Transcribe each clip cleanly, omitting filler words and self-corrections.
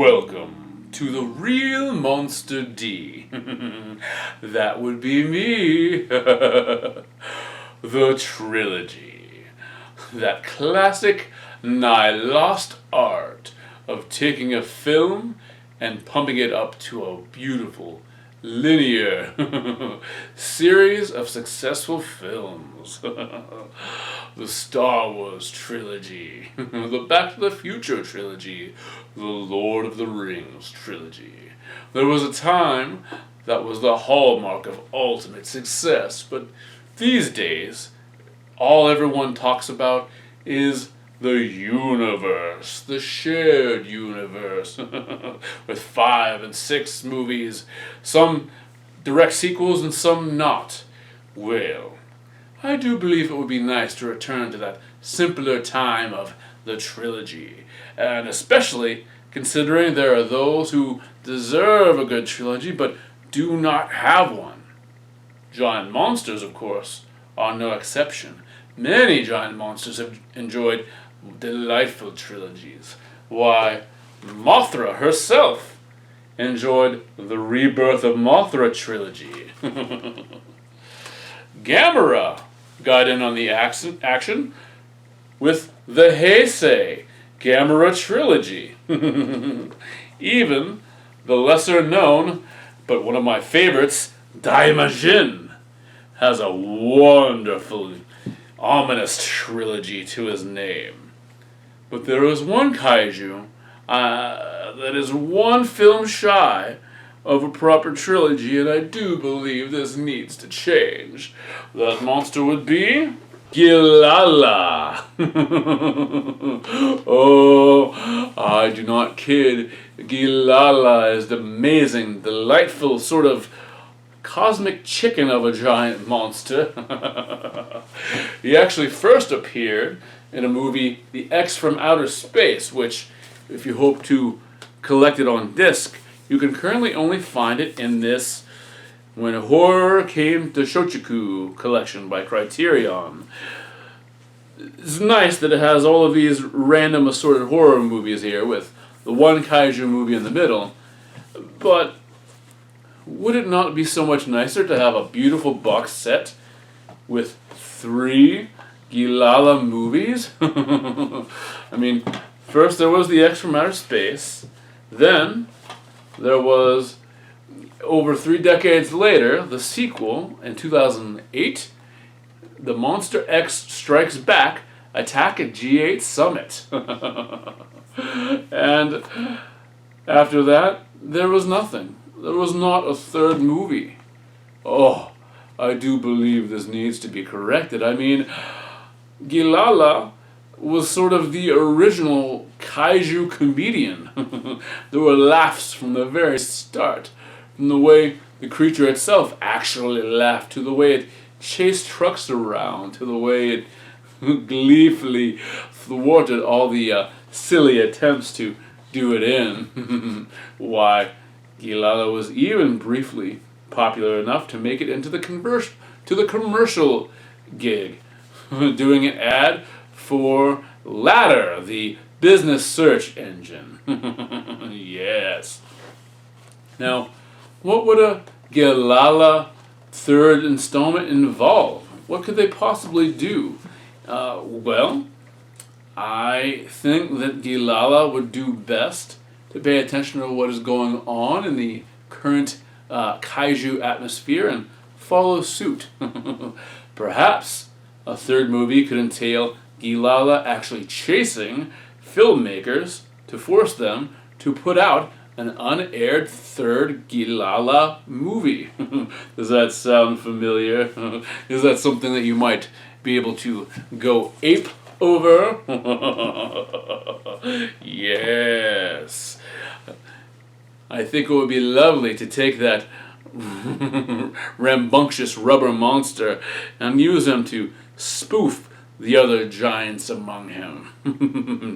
Welcome to the real Monster D. That would be me. The trilogy. That classic, nigh lost art of taking a film and pumping it up to a beautiful, linear series of successful films. The Star Wars trilogy, the Back to the Future trilogy, the Lord of the Rings trilogy. There was a time that was the hallmark of ultimate success, but these days, all everyone talks about is the universe, the shared universe, with 5 and 6 movies, some direct sequels and some not. Well, I do believe it would be nice to return to that simpler time of the trilogy, and especially considering there are those who deserve a good trilogy but do not have one. Giant monsters, of course, are no exception. Many giant monsters have enjoyed delightful trilogies. Why, Mothra herself enjoyed the Rebirth of Mothra trilogy. Gamera got in on the action with the Heisei Gamera trilogy. Even the lesser known, but one of my favorites, Daimajin, has a wonderful, ominous trilogy to his name. But there is one kaiju that is one film shy of a proper trilogy, and I do believe this needs to change. That monster would be Gilala. Oh, I do not kid. Gilala is the amazing, delightful sort of cosmic chicken of a giant monster. He actually first appeared in a movie, The X from Outer Space, which, if you hope to collect it on disc, you can currently only find it in this When Horror Came to Shochiku collection by Criterion. It's nice that it has all of these random assorted horror movies here with the one kaiju movie in the middle, but would it not be so much nicer to have a beautiful box set with 3 Gilala movies? I mean, first there was The X from Outer Space, then there was, over 3 decades later, the sequel in 2008, The Monster X Strikes Back, Attack at G8 Summit. And after that, there was nothing. There was not a 3rd movie. Oh, I do believe this needs to be corrected. I mean, Gilala was sort of the original kaiju comedian. There were laughs from the very start, from the way the creature itself actually laughed, to the way it chased trucks around, to the way it gleefully thwarted all the silly attempts to do it in. Why, Gilala was even briefly popular enough to make it into the commercial gig, doing an ad for Ladder, the business search engine. Yes. Now, what would a Gilala 3rd installment involve? What could they possibly do? Well, I think that Gilala would do best to pay attention to what is going on in the current kaiju atmosphere and follow suit. Perhaps a 3rd movie could entail Gilala actually chasing filmmakers to force them to put out an unaired 3rd Gilala movie. Does that sound familiar? Is that something that you might be able to go ape over? Yes. I think it would be lovely to take that rambunctious rubber monster and use him to spoof the other giants among him.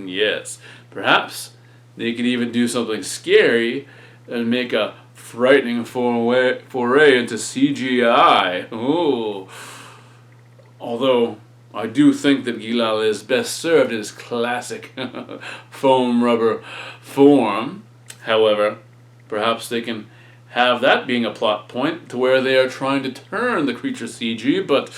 Yes. Perhaps they could even do something scary and make a frightening foray into CGI. Oh. Although I do think that Gilala is best served in his classic foam rubber form. However, perhaps they can have that being a plot point to where they are trying to turn the creature CG, but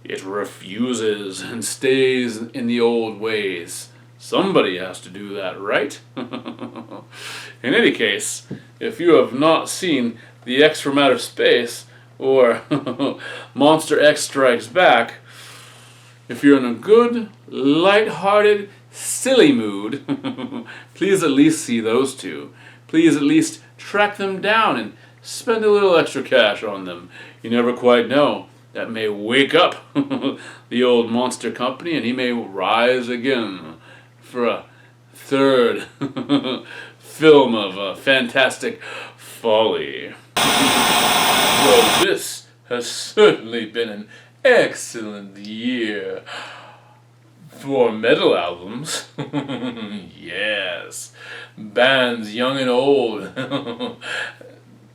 it refuses and stays in the old ways. Somebody has to do that, right? In any case, if you have not seen The X from Outer Space or Monster X Strikes Back, if you're in a good, light-hearted, silly mood, please at least see those two. Please at least track them down and spend a little extra cash on them. You never quite know. That may wake up the old monster company and he may rise again for a third film of fantastic folly. Well, this has certainly been an excellent year for metal albums. Yes, bands young and old,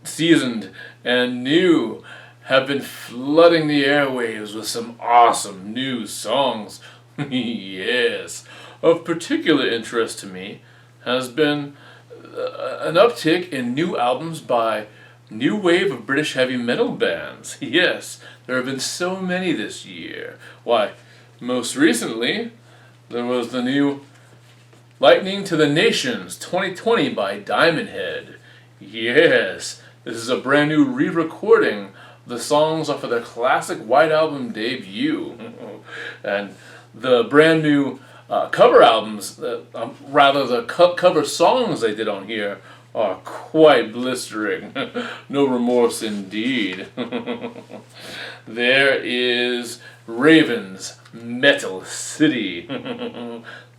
seasoned and new, have been flooding the airwaves with some awesome new songs. Yes, of particular interest to me has been an uptick in new albums by new wave of British heavy metal bands. Yes, there have been so many this year. Why, most recently, there was the new Lightning to the Nations 2020 by Diamond Head. Yes, this is a brand new re-recording of the songs off of their classic White Album debut. And the brand new cover albums, rather the cover songs they did on here, are quite blistering. No remorse indeed. There is Raven's Metal City.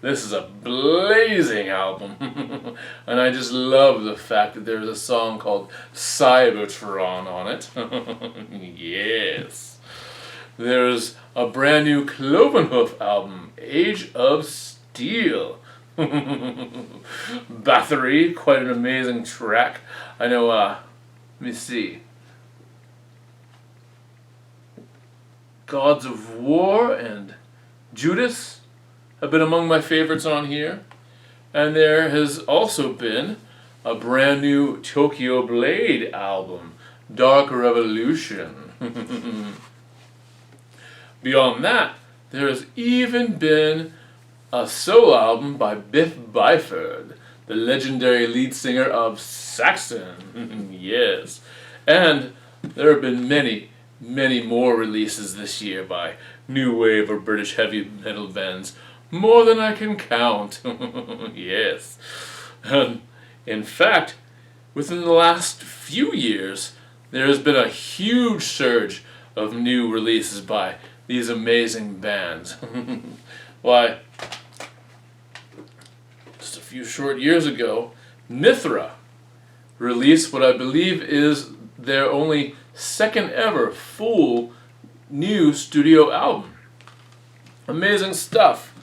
This is a blazing album. And I just love the fact that there's a song called Cybertron on it. Yes. There's a brand new Clovenhoof album, Age of Steel. Bathory, quite an amazing track. I know, let me see. Gods of War and Judas have been among my favorites on here. And there has also been a brand new Tokyo Blade album, Dark Revolution. Beyond that, there has even been a solo album by Biff Byford, the legendary lead singer of Saxon. Yes. And there have been many, many more releases this year by new wave or British heavy metal bands. More than I can count. Yes. And in fact, within the last few years, there has been a huge surge of new releases by these amazing bands. Why, just a few short years ago, Mithra released what I believe is their only second ever full new studio album. Amazing stuff.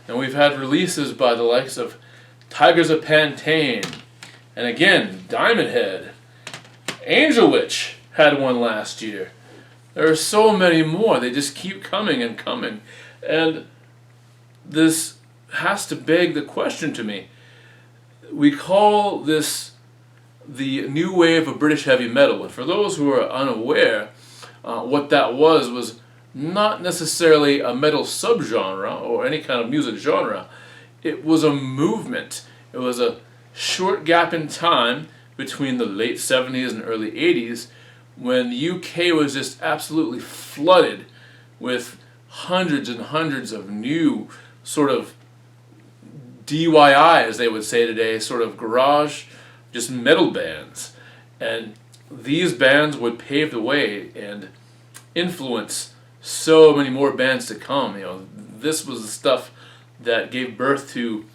And we've had releases by the likes of Tigers of Pantane, and again, Diamond Head. Angel Witch had one last year. There are so many more. They just keep coming and coming. And this has to beg the question to me. We call this the new wave of British heavy metal. And for those who are unaware, what that was not necessarily a metal subgenre or any kind of music genre. It was a movement. It was a short gap in time between the late 70s and early 80s when the UK was just absolutely flooded with hundreds and hundreds of new sort of DIY, as they would say today, sort of garage, just metal bands. And these bands would pave the way and influence so many more bands to come. You know, this was the stuff that gave birth to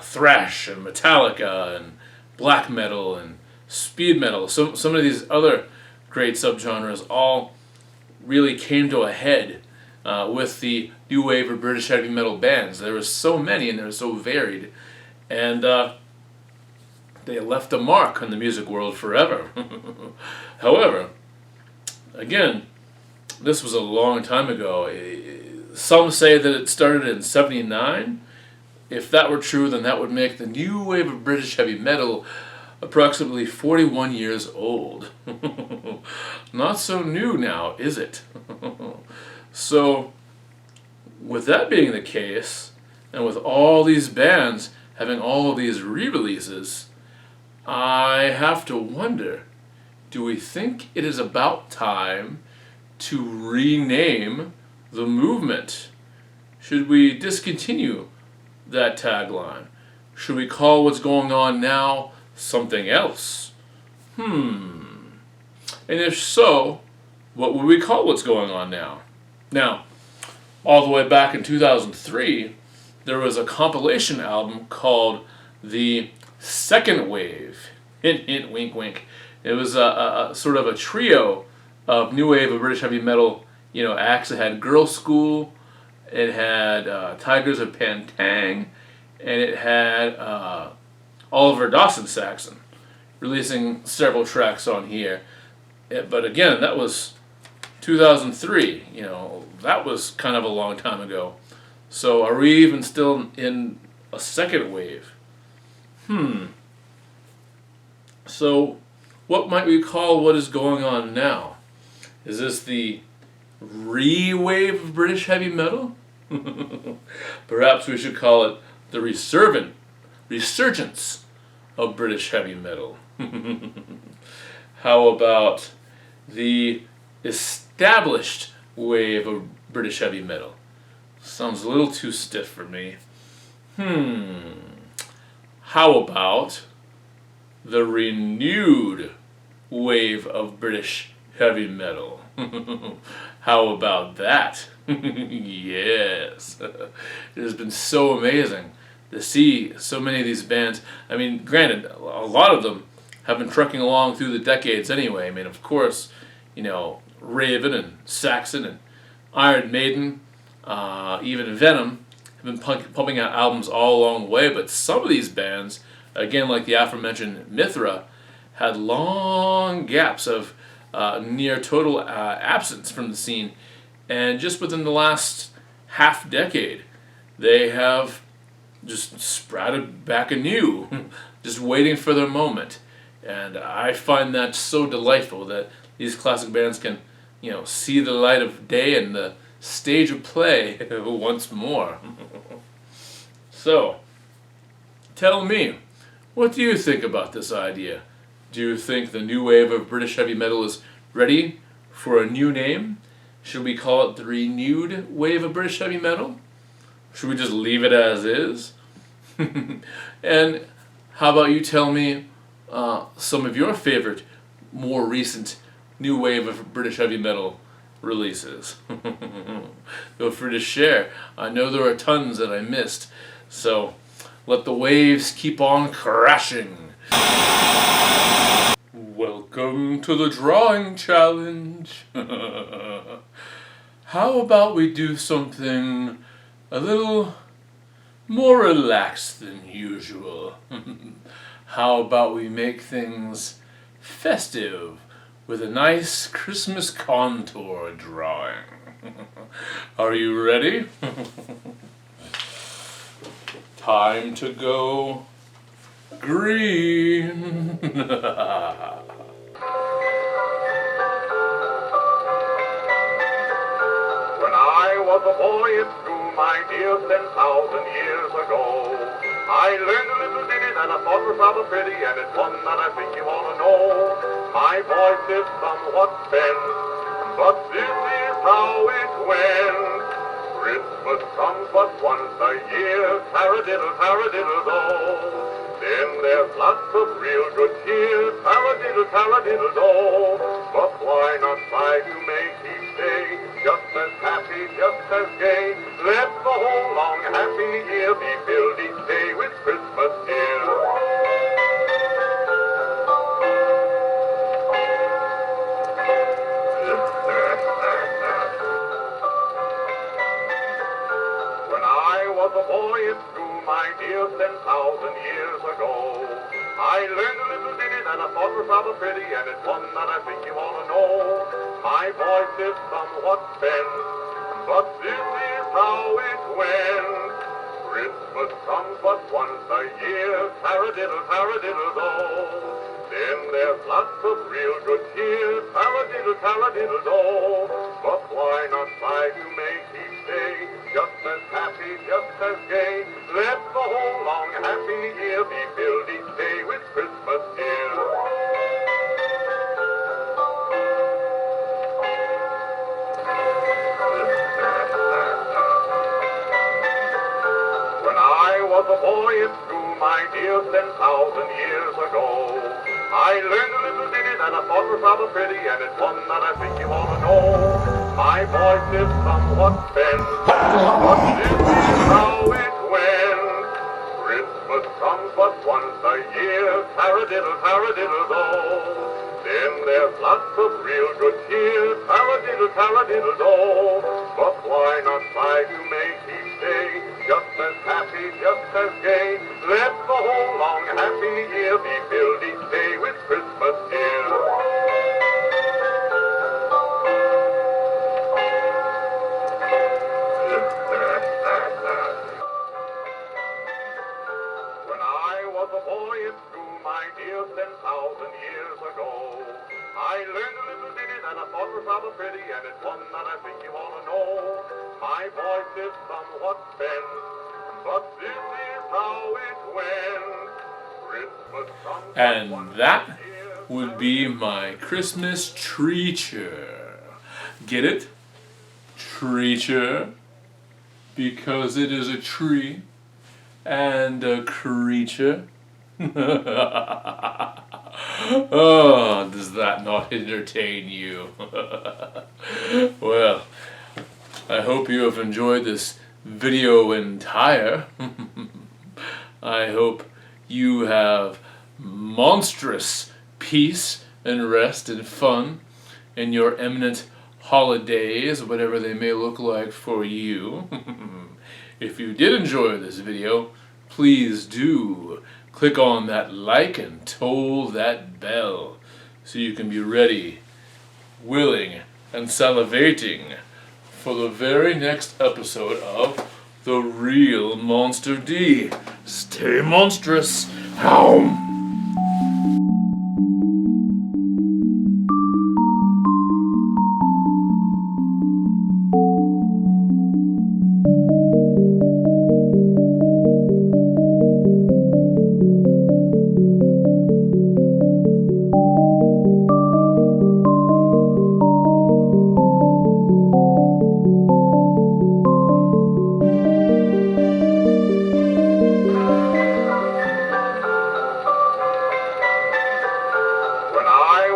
thrash and Metallica and black metal and speed metal. So some of these other great subgenres all really came to a head with the new wave of British heavy metal bands. There were so many and they were so varied, and they left a mark on the music world forever. However, again, this was a long time ago. Some say that it started in 79. If that were true, then that would make the new wave of British heavy metal approximately 41 years old. Not so new now, is it? So, with that being the case, and with all these bands having all these re-releases, I have to wonder, do we think it is about time to rename the movement? Should we discontinue that tagline? Should we call what's going on now something else? And if so, what would we call what's going on now? Now, all the way back in 2003, there was a compilation album called The Second Wave. Hint, hint, wink, wink. It was a sort of a trio of new wave of British heavy metal, acts. It had Girl School, it had Tigers of Pantang, and it had Oliver Dawson Saxon releasing several tracks on here. But again, that was 2003. That was kind of a long time ago. So are we even still in a second wave? So what might we call what is going on now? Is this the re-wave of British heavy metal? Perhaps we should call it the resurgence of British heavy metal. How about the established wave of British heavy metal? Sounds a little too stiff for me. How about the renewed wave of British heavy metal? How about that? Yes. It has been so amazing to see so many of these bands. I mean, granted, a lot of them have been trucking along through the decades anyway. I mean, of course, Raven and Saxon and Iron Maiden, even Venom, have been pumping out albums all along the way, but some of these bands, again, like the aforementioned Mithra, had long gaps of near total absence from the scene, and just within the last half decade, they have just sprouted back anew, just waiting for their moment. And I find that so delightful that these classic bands can, see the light of day and the stage of play once more. So, tell me, what do you think about this idea? Do you think the new wave of British heavy metal is ready for a new name? Should we call it the renewed wave of British heavy metal? Should we just leave it as is? And how about you tell me some of your favorite, more recent new wave of British heavy metal releases? Feel free to share. I know there are tons that I missed, so let the waves keep on crashing. Welcome to the drawing challenge. How about we do something a little more relaxed than usual? How about we make things festive with a nice Christmas contour drawing? Are you ready? Time to go green. When I was a boy at school, my dear, 10,000 years ago, I learned a little ditty that I thought was rather pretty, and it's one that I think you ought to know. My voice is somewhat bent, but this is how it went. Christmas comes but once a year, taradiddle, taradiddle, do. Then there's lots of real good cheer, taradiddle, taradiddle, do. But why not try to make each day just as happy, just as gay? Let the whole long happy year be filled each day with Christmas cheer. When I was a boy at school, my dear, 10,000 years ago, I learned a little ditty that I thought was rather pretty, and it's one that I think you ought to know. My voice is somewhat bent, but this is how it went. Christmas comes but once a year, paradiddle, paradiddle, do. Then there's lots of real good cheer, paradiddle, paradiddle, do. But why not try to make each day just as happy, just as gay? Let the whole long happy year be filled each day with Christmas cheer. When I was a boy at school, my dear, 10,000 years ago, I learned a little ditty that I thought was rather pretty, and it's one that I think you ought to know. My voice is somewhat bent, but this is how it went. Christmas comes but once a year, paradiddle, paradiddle, do. Then there's lots of real good cheer, paradiddle, paradiddle, do. But why not try to make each day just as happy, just as gay? Let the whole long happy year be filled each day with Christmas cheer. When I was a boy at school, my dear, 10,000 years ago, I learned a little ditty that I thought was rather pretty, and it's one that I think you ought to know. My voice is somewhat bent, but this is how it went. Christmas comes And once that a year. would be my Christmas treature. Get it? Treature. Because it is a tree and a creature. Oh, does that not entertain you? Well, I hope you have enjoyed this video entire. I hope you have monstrous peace and rest and fun in your eminent holidays, whatever they may look like for you. If you did enjoy this video, please do click on that like and toll that bell so you can be ready, willing, and salivating for the very next episode of The Real Monster D. Stay monstrous. Howl.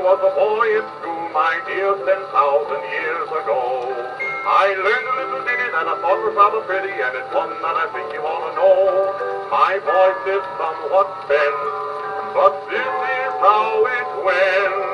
Was a boy at school, my dear, 10,000 years ago. I learned a little ditty that I thought was rather pretty, and it's one that I think you ought to know. My voice is somewhat bent, but this is how it went.